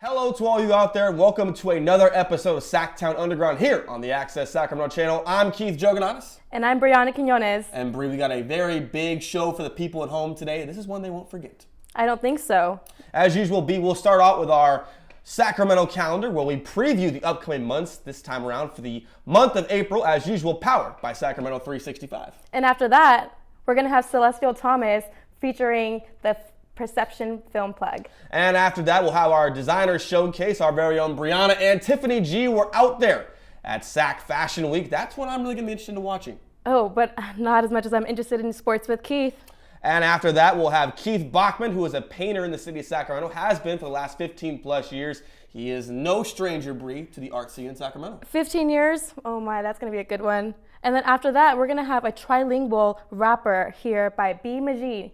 Hello to all you out there, and welcome to another episode of SacTown Underground here on the Access Sacramento channel. I'm Keith Jouganatos. And I'm Brianna Quinones. And Bri, we got a very big show for the people at home today. This is one they won't forget. I don't think so. As usual, B, we'll start out with our Sacramento calendar where we preview the upcoming months this time around for the month of April, as usual, powered by Sacramento365. And after that, we're going to have Celestial Thomas featuring the Perception film plug. And after that, we'll have our designer showcase. Our very own Brianna and Tiffany G were out there at Sac Fashion Week. That's what I'm really going to be interested in watching. Oh, but not as much as I'm interested in sports with Keith. And after that, we'll have Keith Bachmann, who is a painter in the city of Sacramento, has been for the last 15 plus years. He is no stranger, Bree, to the art scene in Sacramento. 15 years? Oh my, that's going to be a good one. And then after that, we're going to have a trilingual rapper here by Magin.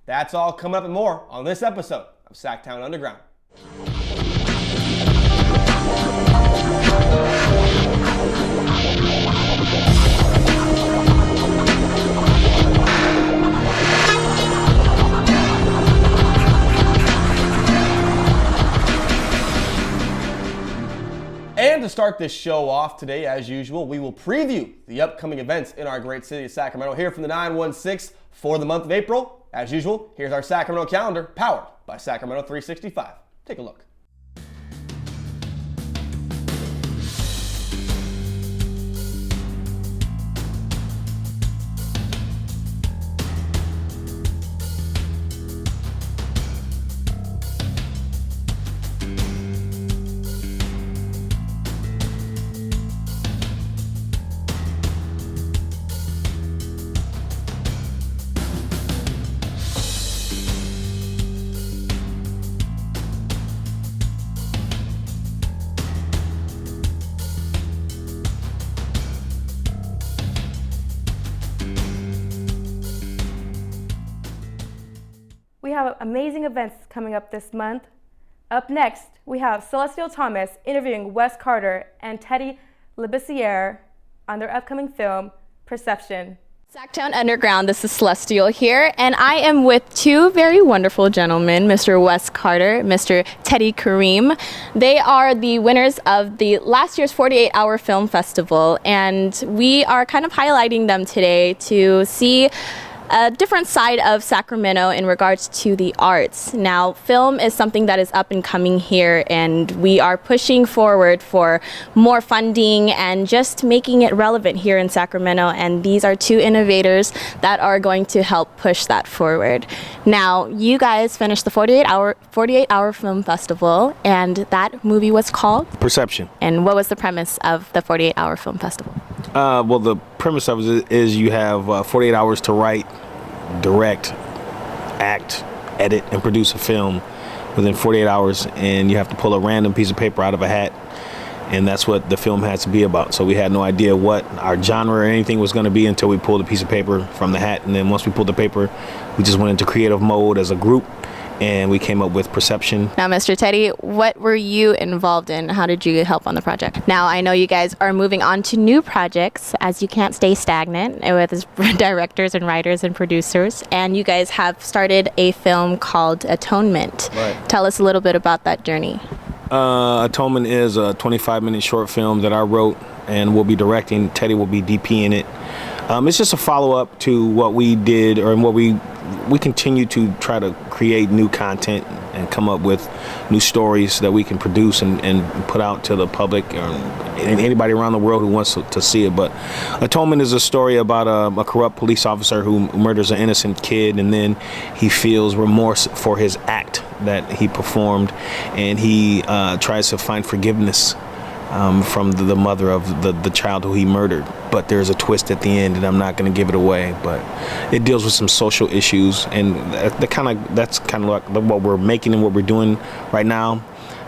That's all coming up and more on this episode of SacTown Underground. And to start this show off today, as usual, we will preview the upcoming events in our great city of Sacramento here from the 916 for the month of April. As usual, here's our Sacramento calendar, powered by Sacramento365. Take a look. We have amazing events coming up this month. Up next, we have Celestial Thomas interviewing Wes Carter and Teddy Labissiere on their upcoming film, Perception. SacTown Underground, this is Celestial here, and I am with two very wonderful gentlemen, Mr. Wes Carter, Mr. Teddy Kareem. They are the winners of the last year's 48-hour film festival, and we are kind of highlighting them today to see a different side of Sacramento in regards to the arts. Now, film is something that is up and coming here, and we are pushing forward for more funding and just making it relevant here in Sacramento, and these are two innovators that are going to help push that forward. Now, you guys finished the 48-hour film festival, and that movie was called? Perception. And what was the premise of the 48-hour film festival? Well, the premise of it is you have 48 hours to write, direct, act, edit, and produce a film within 48 hours, and you have to pull a random piece of paper out of a hat, and that's what the film has to be about. So we had no idea what our genre or anything was going to be until we pulled a piece of paper from the hat, and then once we pulled the paper, we just went into creative mode as a group, and we came up with Perception. Now, Mr. Teddy, what were you involved in? How did you help on the project? Now, I know you guys are moving on to new projects, as you can't stay stagnant with directors and writers and producers, and you guys have started a film called Atonement. Right. Tell us a little bit about that journey. Atonement is a 25-minute short film that I wrote and will be directing. Teddy will be DPing it. It's just a follow-up to what we did, or what we continue to try to create new content and come up with new stories that we can produce and put out to the public and anybody around the world who wants to see it. But Atonement is a story about a corrupt police officer who murders an innocent kid, and then he feels remorse for his act that he performed, and he tries to find forgiveness from the mother of the child who he murdered. But there's a twist at the end, and I'm not going to give it away. But it deals with some social issues, and that's kind of like what we're making and what we're doing right now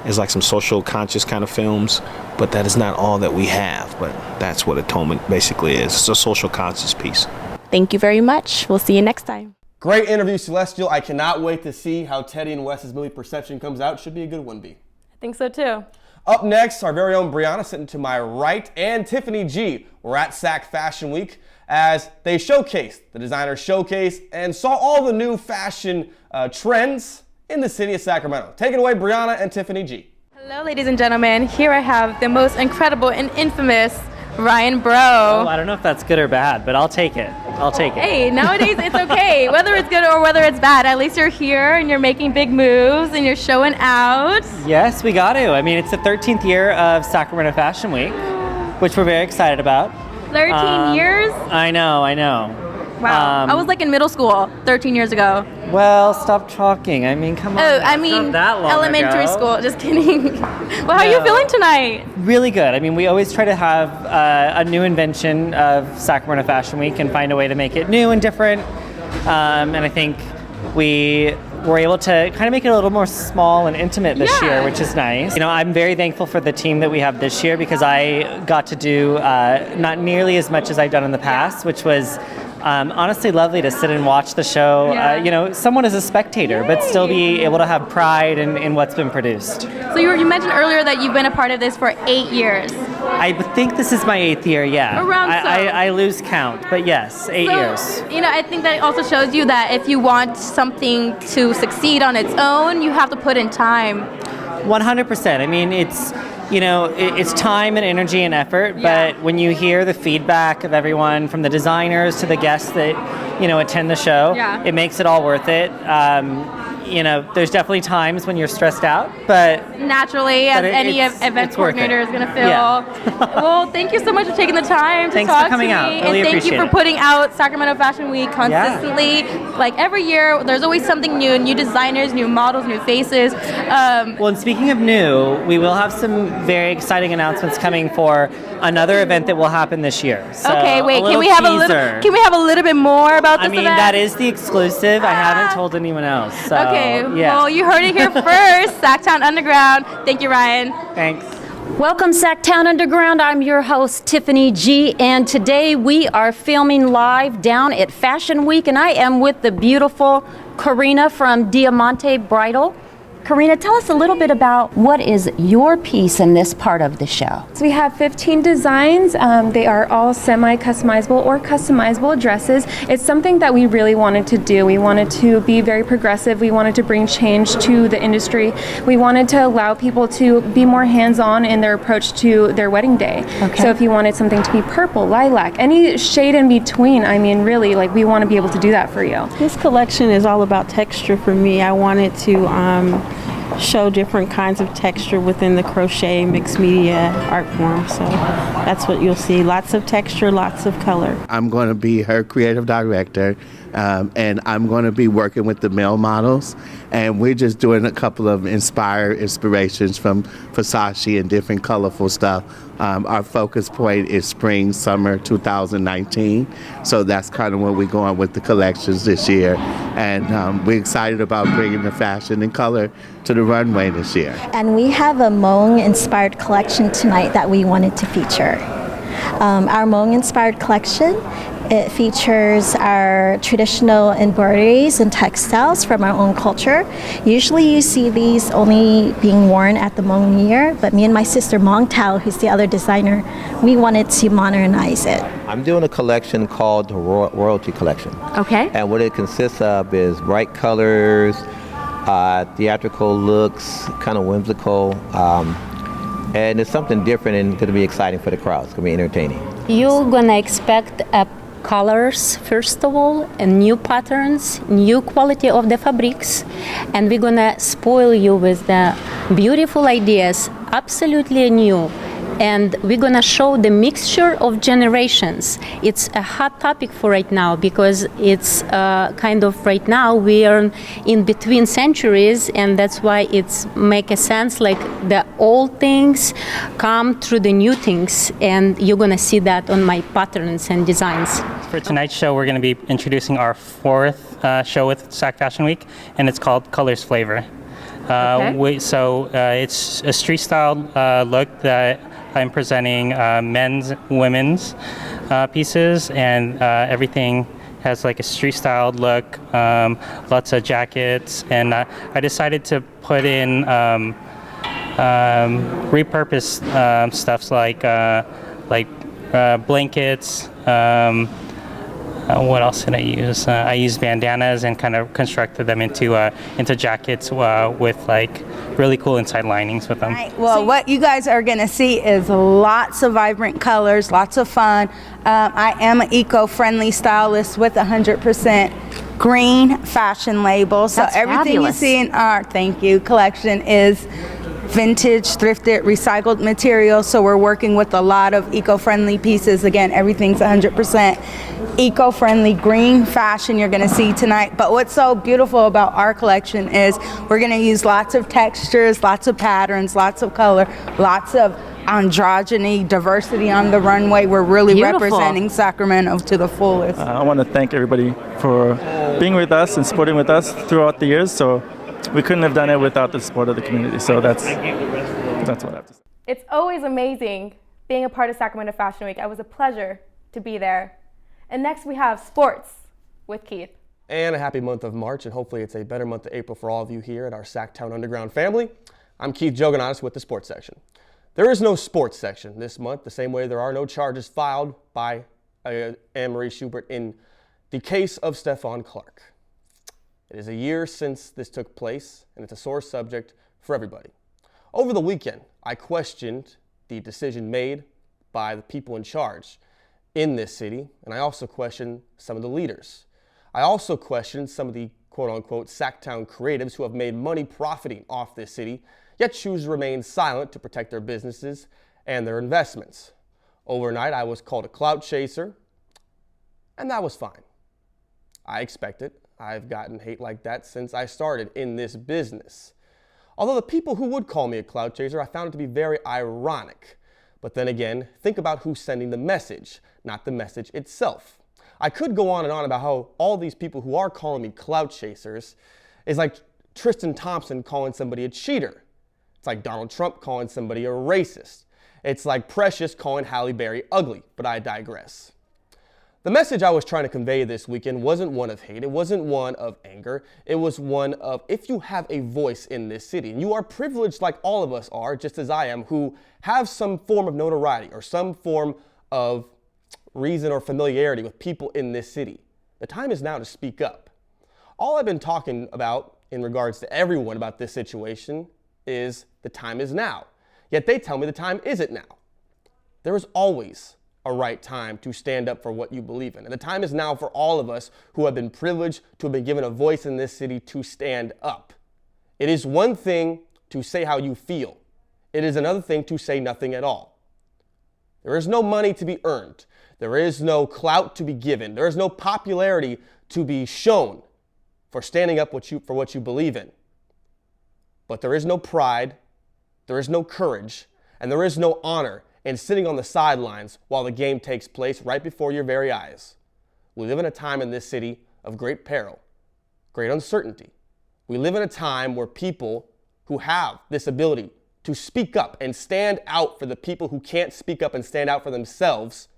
is like some social conscious kind of films. But that is not all that we have. But that's what Atonement basically is. It's a social conscious piece. Thank you very much. We'll see you next time. Great interview, Celestial. I cannot wait to see how Teddy and Wes's movie Perception comes out. Should be a good one, B. I think so too. Up next, our very own Brianna sitting to my right, and Tiffany G. We're at Sac Fashion Week as they showcased the designer showcase and saw all the new fashion trends in the city of Sacramento. Take it away, Brianna and Tiffany G. Hello, ladies and gentlemen. Here I have the most incredible and infamous Ryan Bro. Oh, I don't know if that's good or bad, but I'll take it. I'll take it. Hey, nowadays it's okay. Whether it's good or whether it's bad, at least you're here and you're making big moves and you're showing out. Yes, we got to. I mean, it's the 13th year of Sacramento Fashion Week, which we're very excited about. 13 years? I know. Wow. I was like in middle school 13 years ago. Well, stop talking. I mean, come on. Oh, I It's mean not that long elementary ago. school. Just kidding. Well, how are you No. feeling tonight? Really good. I mean, we always try to have a new invention of Sacramento Fashion Week and find a way to make it new and different. And I think we were able to kind of make it a little more small and intimate this year, which is nice. You know, I'm very thankful for the team that we have this year because I got to do not nearly as much as I've done in the past, which was honestly lovely to sit and watch the show, you know, somewhat as a spectator, but still be able to have pride in what's been produced. So you mentioned earlier that you've been a part of this for 8 years. I think this is my 8th year, yeah. Around so. I lose count, but yes, 8 years. You know, I think that also shows you that if you want something to succeed on its own, you have to put in time. 100%. I mean, it's time and energy and effort, but when you hear the feedback of everyone from the designers to the guests that, attend the show, it makes it all worth it. There's definitely times when you're stressed out, but naturally, as any event coordinator is going to feel. Yeah. Well, thank you so much for taking the time to Thanks talk for coming to me, out. and Really thank you appreciate for it. putting out Sacramento Fashion Week consistently. Like every year, there's always something new designers, new models, new faces. Well, and speaking of new, we will have some very exciting announcements coming for another event that will happen this year. So okay, wait, can we have a little bit more about this event? That is the exclusive. I haven't told anyone else. So, okay, yeah. well, you heard it here first. SacTown Underground. Thank you, Ryan. Thanks. Welcome, SacTown Underground. I'm your host, Tiffany G, and today we are filming live down at Fashion Week, and I am with the beautiful Karina from Diamante Bridal. Karina, tell us a little bit about what is your piece in this part of the show. So we have 15 designs. They are all semi-customizable or customizable dresses. It's something that we really wanted to do. We wanted to be very progressive. We wanted to bring change to the industry. We wanted to allow people to be more hands-on in their approach to their wedding day. Okay. So if you wanted something to be purple, lilac, any shade in between, I mean, really, like, we want to be able to do that for you. This collection is all about texture for me. I wanted to show different kinds of texture within the crochet mixed media art form. So that's what you'll see. Lots of texture, lots of color. I'm going to be her creative director, and I'm going to be working with the male models, and we're just doing a couple of inspirations from Versace and different colorful stuff. Our focus point is spring, summer 2019, so that's kind of where we're going with the collections this year, and we're excited about bringing the fashion and color to the runway this year. And we have a Hmong-inspired collection tonight that we wanted to feature. Our Hmong-inspired collection, it features our traditional embroideries and textiles from our own culture. Usually you see these only being worn at the Hmong New Year, but me and my sister Mong Tao, who's the other designer, we wanted to modernize it. I'm doing a collection called the Royalty Collection. Okay. And what it consists of is bright colors, theatrical looks, kind of whimsical, and it's something different and going to be exciting for the crowd. It's going to be entertaining. You're gonna expect colors, first of all, and new patterns, new quality of the fabrics, and we're gonna spoil you with the beautiful ideas, absolutely new. And we're gonna show the mixture of generations. It's a hot topic for right now because it's kind of right now we are in between centuries, and that's why it's make a sense like the old things come through the new things, and you're gonna see that on my patterns and designs. For tonight's show, we're going to be introducing our 4th show with Sac Fashion Week, and it's called Colors Flavor. It's a street-styled look that I'm presenting men's, women's pieces, and everything has like a street-styled look, lots of jackets, and I decided to put in repurposed stuffs like blankets, What else did I use? I used bandanas and kind of constructed them into jackets with like really cool inside linings with them. Right. Well, what you guys are going to see is lots of vibrant colors, lots of fun. I am an eco-friendly stylist with 100% green fashion label. So That's everything fabulous. you see in our collection is vintage, thrifted, recycled material. So we're working with a lot of eco-friendly pieces. Again, everything's 100% eco-friendly green fashion you're going to see tonight. But what's so beautiful about our collection is we're going to use lots of textures, lots of patterns, lots of color, lots of androgyny, diversity on the runway. We're really Beautiful. representing Sacramento to the fullest. I want to thank everybody for being with us and supporting with us throughout the years. So we couldn't have done it without the support of the community. So that's what I have to say. It's always amazing being a part of Sacramento Fashion Week. It was a pleasure to be there. And next we have sports with Keith. And a happy month of March, and hopefully it's a better month of April for all of you here at our SacTown Underground family. I'm Keith Jouganatos with the sports section. There is no sports section this month, the same way there are no charges filed by Anne-Marie Schubert in the case of Stephon Clark. It is a year since this took place, and it's a sore subject for everybody. Over the weekend, I questioned the decision made by the people in charge in this city, and I also questioned some of the leaders. I also questioned some of the quote-unquote SacTown creatives who have made money profiting off this city, yet choose to remain silent to protect their businesses and their investments. Overnight, I was called a clout chaser, and that was fine. I expect it. I've gotten hate like that since I started in this business. Although the people who would call me a clout chaser, I found it to be very ironic. But then again, think about who's sending the message, not the message itself. I could go on and on about how all these people who are calling me clout chasers is like Tristan Thompson calling somebody a cheater. It's like Donald Trump calling somebody a racist. It's like Precious calling Halle Berry ugly, but I digress. The message I was trying to convey this weekend wasn't one of hate, it wasn't one of anger, it was one of if you have a voice in this city, and you are privileged like all of us are, just as I am, who have some form of notoriety or some form of reason or familiarity with people in this city, the time is now to speak up. All I've been talking about in regards to everyone about this situation is the time is now. Yet they tell me the time isn't now. There is always a right time to stand up for what you believe in. And the time is now for all of us who have been privileged to have been given a voice in this city to stand up. It is one thing to say how you feel. It is another thing to say nothing at all. There is no money to be earned. There is no clout to be given. There is no popularity to be shown for standing up for what you believe in. But there is no pride, there is no courage, and there is no honor in sitting on the sidelines while the game takes place right before your very eyes. We live in a time in this city of great peril, great uncertainty. We live in a time where people who have this ability to speak up and stand out for the people who can't speak up and stand out for themselves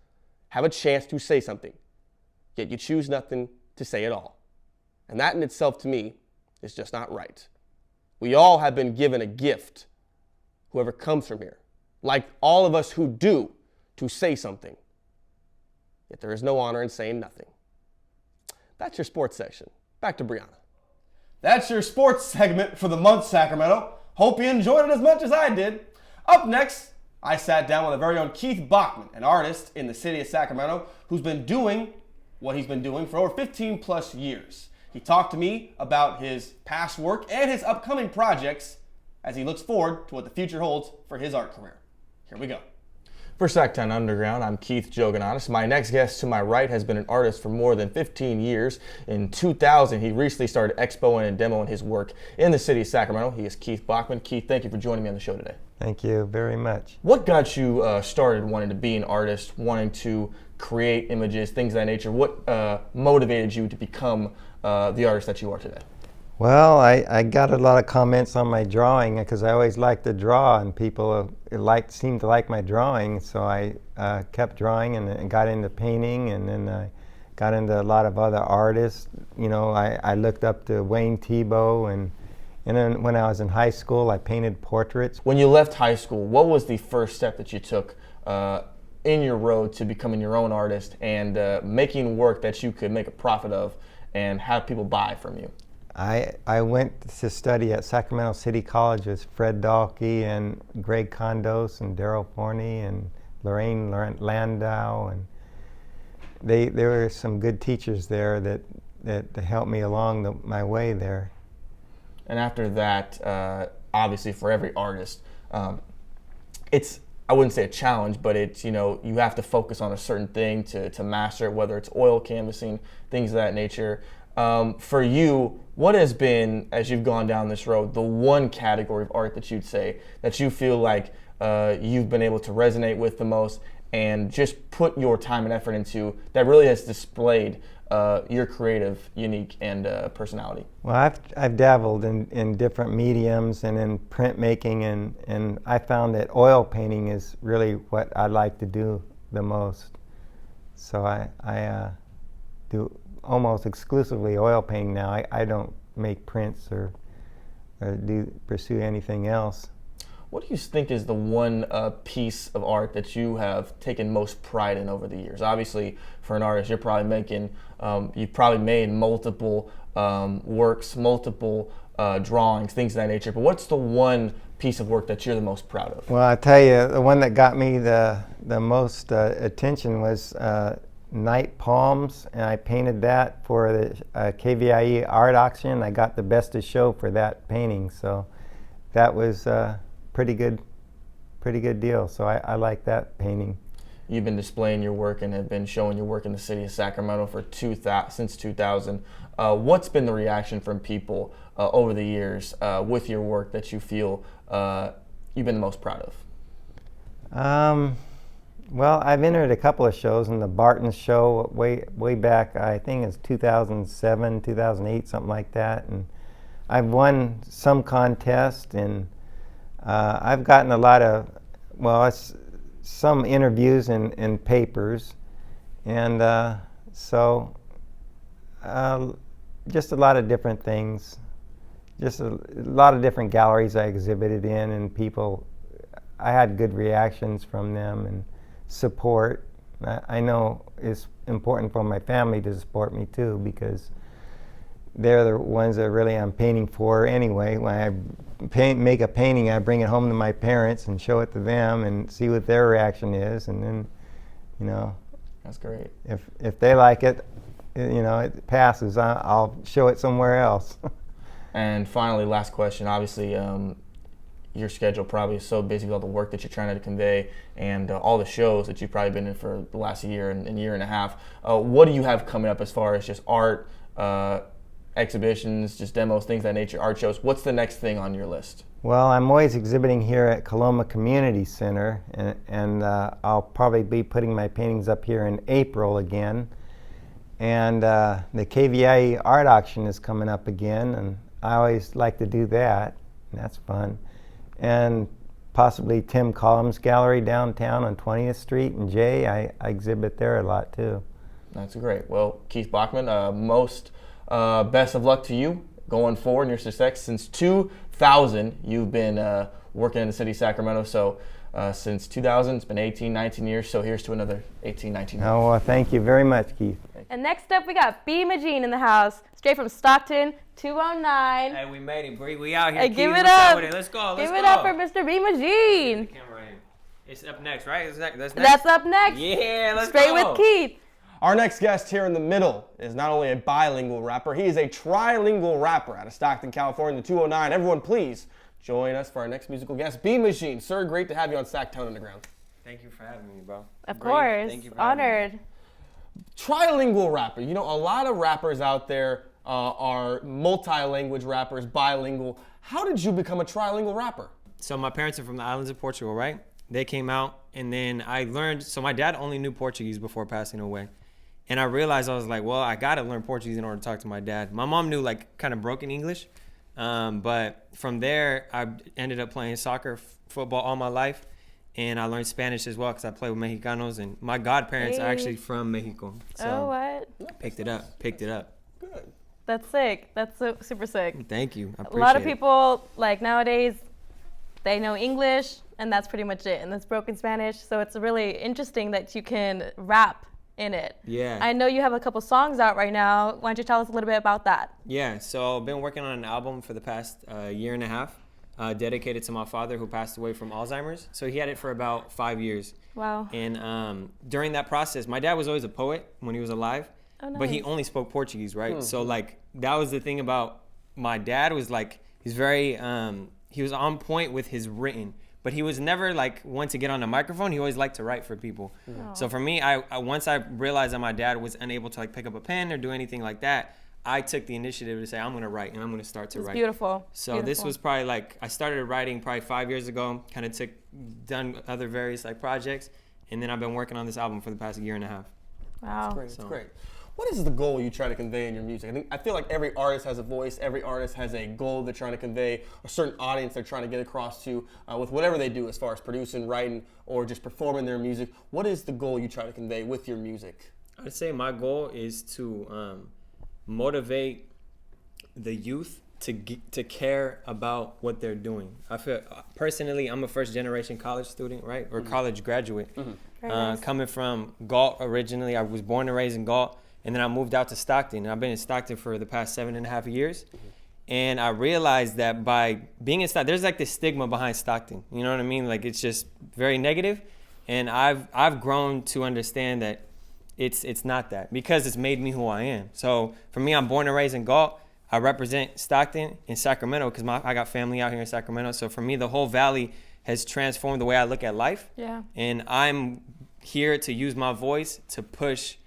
have a chance to say something, yet you choose nothing to say at all. And that in itself, to me, is just not right. We all have been given a gift, whoever comes from here, like all of us who do, to say something. Yet there is no honor in saying nothing. That's your sports section. Back to Brianna. That's your sports segment for the month, Sacramento. Hope you enjoyed it as much as I did. Up next, I sat down with our very own Keith Bachmann, an artist in the city of Sacramento who's been doing what he's been doing for over 15 plus years. He talked to me about his past work and his upcoming projects as he looks forward to what the future holds for his art career. Here we go. For SacTown Underground, I'm Keith Jouganatos. My next guest to my right has been an artist for more than 15 years. In 2000, he recently started expoing and demoing his work in the city of Sacramento. He is Keith Bachmann. Keith, thank you for joining me on the show today. Thank you very much. What got you started wanting to be an artist, wanting to create images, things of that nature? What motivated you to become the artist that you are today? Well, I got a lot of comments on my drawing because I always liked to draw, and people seemed to like my drawing. So I kept drawing and got into painting, and then I got into a lot of other artists. You know, I looked up to Wayne Thiebaud, and then when I was in high school, I painted portraits. When you left high school, what was the first step that you took in your road to becoming your own artist and making work that you could make a profit of and have people buy from you? I went to study at Sacramento City College with Fred Dahlke and Greg Condos and Daryl Forney and Lorraine Landau, and there were some good teachers there that helped me along my way there. And after that, obviously for every artist, it's, I wouldn't say a challenge, but it's, you know, you have to focus on a certain thing to master it, whether it's oil canvassing, things of that nature. For you, what has been, as you've gone down this road, the one category of art that you'd say that you feel like you've been able to resonate with the most and just put your time and effort into that really has displayed your creative, unique, and personality? Well, I've dabbled in different mediums and in printmaking, and I found that oil painting is really what I like to do the most. So I do almost exclusively oil painting now. I don't make prints or pursue anything else. What do you think is the one piece of art that you have taken most pride in over the years? Obviously, for an artist, you're probably making, you've probably made multiple works, multiple drawings, things of that nature. But what's the one piece of work that you're the most proud of? Well, I tell you, the one that got me the most attention was Night Palms, and I painted that for the KVIE art auction. I got the best of show for that painting, so that was pretty good deal. So I like that painting. You've been displaying your work and have been showing your work in the city of Sacramento for since 2000. What's been the reaction from people over the years with your work that you feel you've been the most proud of? Well, I've entered a couple of shows in the Barton show way back, I think it's 2007, 2008, something like that. And I've won some contest, and I've gotten a lot of, some interviews in papers, and just a lot of different things. Just a lot of different galleries I exhibited in, and people, I had good reactions from them and support. I know it's important for my family to support me too, because they're the ones that really I'm painting for anyway. When I make a painting, I bring it home to my parents and show it to them and see what their reaction is, and then, you know, that's great. If they like it, you know, it passes, I'll show it somewhere else. And finally, last question. Obviously, your schedule probably is so busy with all the work that you're trying to convey and all the shows that you've probably been in for the last year and year and a half. What do you have coming up as far as just art, exhibitions, just demos, things of that nature, art shows? What's the next thing on your list? Well, I'm always exhibiting here at Coloma Community Center, and I'll probably be putting my paintings up here in April again. And the KVIE art auction is coming up again, and I always like to do that, and that's fun. And possibly Tim Collins Gallery downtown on 20th Street and J. I exhibit there a lot too. That's great. Well, Keith Bachmann, best of luck to you going forward in your success. Since 2000, you've been working in the city of Sacramento. So since 2000, it's been 18, 19 years. So here's to another 18, 19 years. Oh, well, thank you very much, Keith. And next up, we got B. Magin in the house, straight from Stockton, 209. Hey, we made it, Bree. We out here. Hey, give Keith, it up. Let's go. Give it up for Mr. B. Magin. It's up next, right? That's up next. Yeah, let's straight go. with Keith. Our next guest here in the middle is not only a bilingual rapper, he is a trilingual rapper out of Stockton, California, the 209. Everyone, please join us for our next musical guest, B. Magin. Sir, great to have you on SacTown Underground. Thank you for having me, bro. Of course. Thank you for honored. Trilingual rapper. You know, a lot of rappers out there are multi-language rappers, bilingual. How did you become a trilingual rapper? So my parents are from the islands of Portugal, right? They came out, and then I learned, so my dad only knew Portuguese before passing away. And I realized, I was like, well, I gotta learn Portuguese in order to talk to my dad. My mom knew like kind of broken English. But from there, I ended up playing soccer, football all my life. And I learned Spanish as well because I play with Mexicanos, and my godparents are actually from Mexico. So what? Picked it up. Good. That's sick. That's super sick. Thank you. I appreciate a lot of people, like nowadays, they know English, and that's pretty much it. And that's broken Spanish. So it's really interesting that you can rap in it. Yeah. I know you have a couple songs out right now. Why don't you tell us a little bit about that? Yeah, so I've been working on an album for the past year and a half, dedicated to my father who passed away from Alzheimer's. So he had it for about 5 years. Wow. And during that process, my dad was always a poet when he was alive, but he only spoke Portuguese, right? So like that was the thing about my dad was like, he's very, he was on point with his written, but he was never like one to get on a microphone. He always liked to write for people. So for me, I once I realized that my dad was unable to like pick up a pen or do anything like that, I took the initiative to say, I'm gonna write and I'm gonna start to write. Beautiful. So this was probably like, I started writing probably 5 years ago, kind of done other various like projects, and then I've been working on this album for the past year and a half. Wow. That's great. What is the goal you try to convey in your music? I feel like every artist has a voice, every artist has a goal they're trying to convey, a certain audience they're trying to get across to with whatever they do as far as producing, writing, or just performing their music. What is the goal you try to convey with your music? I'd say my goal is to motivate the youth to care about what they're doing. I feel personally, I'm a first generation college student, right? Or college graduate. Nice. Coming from Galt originally. I was born and raised in Galt, and then I moved out to Stockton. And I've been in Stockton for the past 7.5 years. And I realized that by being in Stockton, there's like this stigma behind Stockton. You know what I mean? Like it's just very negative. And I've grown to understand that it's not that, because it's made me who I am. So for me, I'm born and raised in Galt. I represent Stockton and Sacramento because I got family out here in Sacramento. So for me, the whole valley has transformed the way I look at life. Yeah. And I'm here to use my voice to push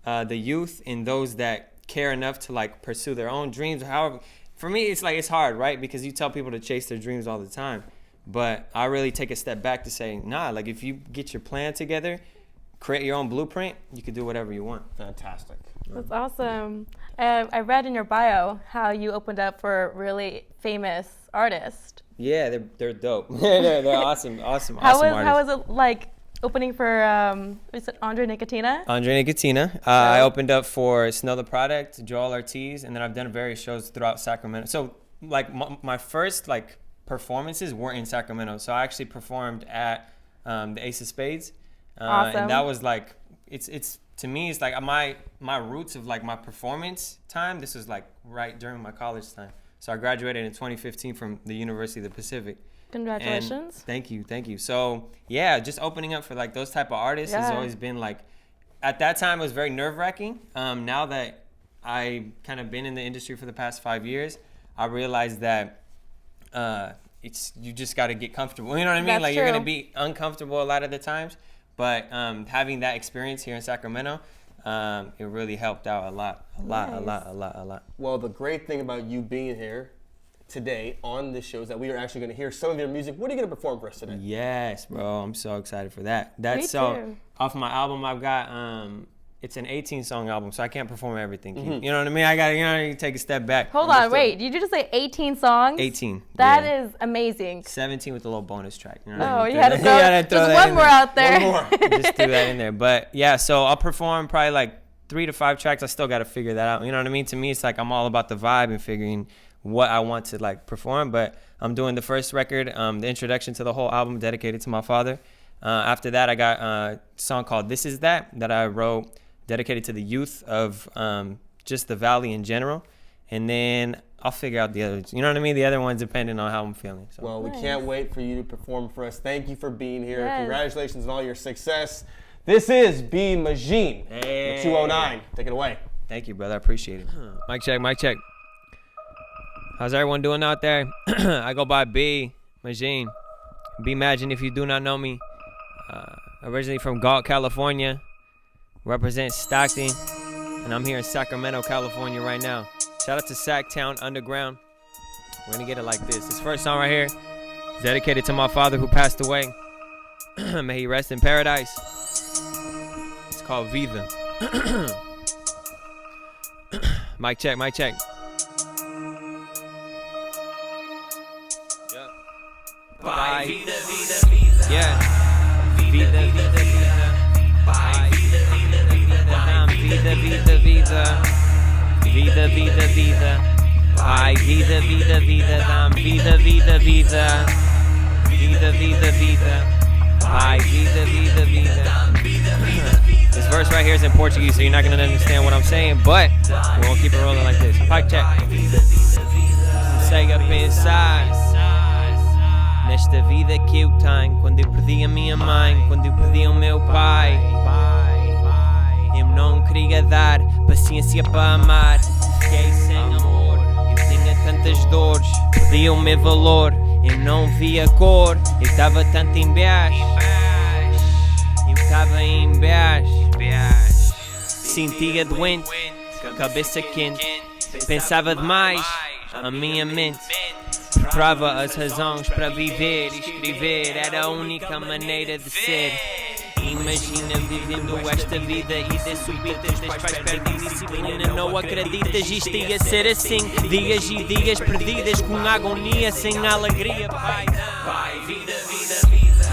the youth and those that care enough to like pursue their own dreams. However, for me, it's like, it's hard, right? Because you tell people to chase their dreams all the time. But I really take a step back to say, nah, like if you get your plan together, create your own blueprint, you can do whatever you want. Fantastic. That's awesome. I read in your bio how you opened up for a really famous artist. Yeah, they're dope. they're awesome artists. How was it like opening for was it Andre Nicotina? Andre Nicotina. I opened up for Snow the Product, Joel Ortiz, and then I've done various shows throughout Sacramento. So like my first like performances were in Sacramento. So I actually performed at the Ace of Spades. Awesome. And that was like, it's to me, it's like my roots of like my performance time. This was like right during my college time. So I graduated in 2015 from the University of the Pacific. Congratulations. And thank you. So yeah, just opening up for like those type of artists has always been like, at that time it was very nerve wracking. Now that I kind of been in the industry for the past 5 years, I realized that you just got to get comfortable. You know what I mean? That's like true. You're gonna be uncomfortable a lot of the times. But having that experience here in Sacramento, it really helped out a lot. Well, the great thing about you being here today on this show is that we are actually going to hear some of your music. What are you going to perform for us today? Yes, bro. I'm so excited for that. Me too. Off my album, I've got it's an 18-song album, so I can't perform everything. You know what I mean? I gotta take a step back. Hold on, wait. Did you just say 18 songs? 18. That is amazing. 17 with a little bonus track. You know Oh, what I mean? you had to throw just one more out there. One more. Just threw that in there. But yeah, so I'll perform probably like 3 to 5 tracks. I still got to figure that out. You know what I mean? To me, it's like I'm all about the vibe and figuring what I want to like perform. But I'm doing the first record, the introduction to the whole album dedicated to my father. After that, I got a song called This Is That I wrote, dedicated to the youth of just the valley in general. And then I'll figure out the others. You know what I mean? The other ones depending on how I'm feeling. So. Well, we can't wait for you to perform for us. Thank you for being here. Yes. Congratulations on all your success. This is B. Magin, Hey. 209. Take it away. Thank you, brother. I appreciate it. Mic check, mic check. How's everyone doing out there? I go by B. Magin. B. Magin if you do not know me. Originally from Galt, California. Represent Stockton. And I'm here in Sacramento, California right now. Shout out to SacTown Underground. We're gonna get it like this. This first song right here is dedicated to my father who passed away. May he rest in paradise. It's called Vida. Mic check, mic check. Yeah. Bye. Vida, vida, vida. Yeah. Vida, vida, vida. Bye. Vida, vida, vida. Vida, vida, vida. Vida, vida, vida. Bye. Vida, vida, vida. Vida, vida, vida. vida, vida, vida. Pai, vida, vida, vida. This verse right here is in Portuguese, so you're not gonna understand what I'm saying, but we're gonna keep it rolling like this. Pai, check. Comecei a pensar nesta vida que eu tenho, quando eu perdi a minha mãe, quando eu perdi o meu pai. Eu não queria dar paciência para amar, fiquei sem amor, eu tinha tantas dores, perdi o meu valor, eu não via cor, eu estava tanto em baixo, eu estava em baixo, sentia doente, cabeça quente, pensava demais, a minha mente preparava as razões para viver e escrever, era a única maneira de ser. Imagina vivendo esta vida e de súbitas das pais perdem disciplina. Não acreditas, isto ia ser assim. Dias e dias perdidas com agonia, sem alegria. Pai, vida, vida, vida.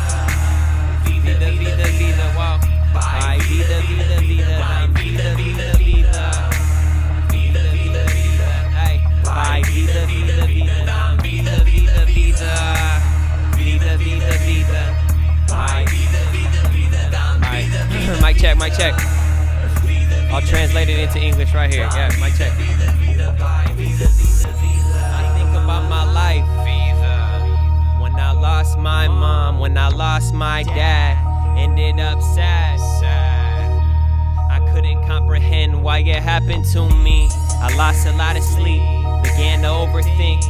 Vida, vida, vida, uau. Pai, vida, vida, vida. Vida, vida, vida. Vida, vida, vida. Ei, pai, vida, vida, vida. Vida, vida, vida. Vida, vida, vida. Pai, vida, vida, vida. Mic check, mic check. I'll translate it into English right here. Yeah, mic check. I think about my life. When I lost my mom, when I lost my dad, ended up sad. I couldn't comprehend why it happened to me. I lost a lot of sleep, began to overthink.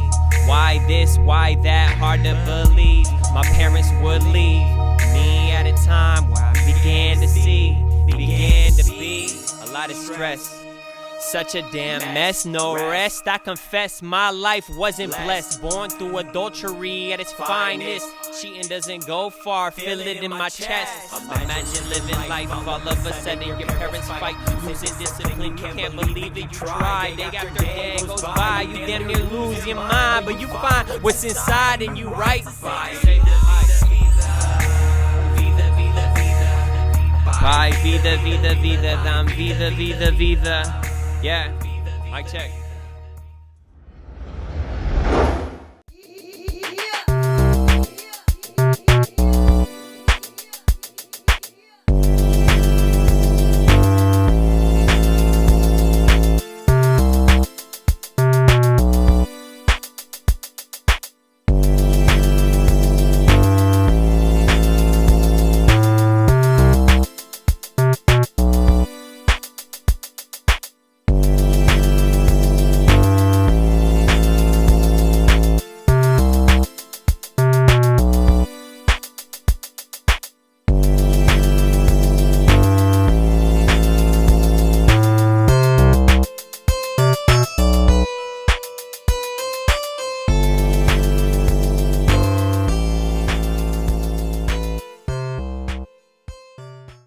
Why this, why that, hard to believe. My parents would leave me at a time where I began to see, began to be a lot of stress. Such a damn mess, no rest. I confess my life wasn't blessed. Born through adultery at its finest. Cheating doesn't go far, feel it in my chest. Imagine living life, all of a sudden your parents fight. Losing discipline, you can't believe it, you tried. Day after day goes by, you damn near lose your mind. But you find what's inside and you right. Pai, vida, vida, vida, dam vida, vida, vida. Yeah, mic check.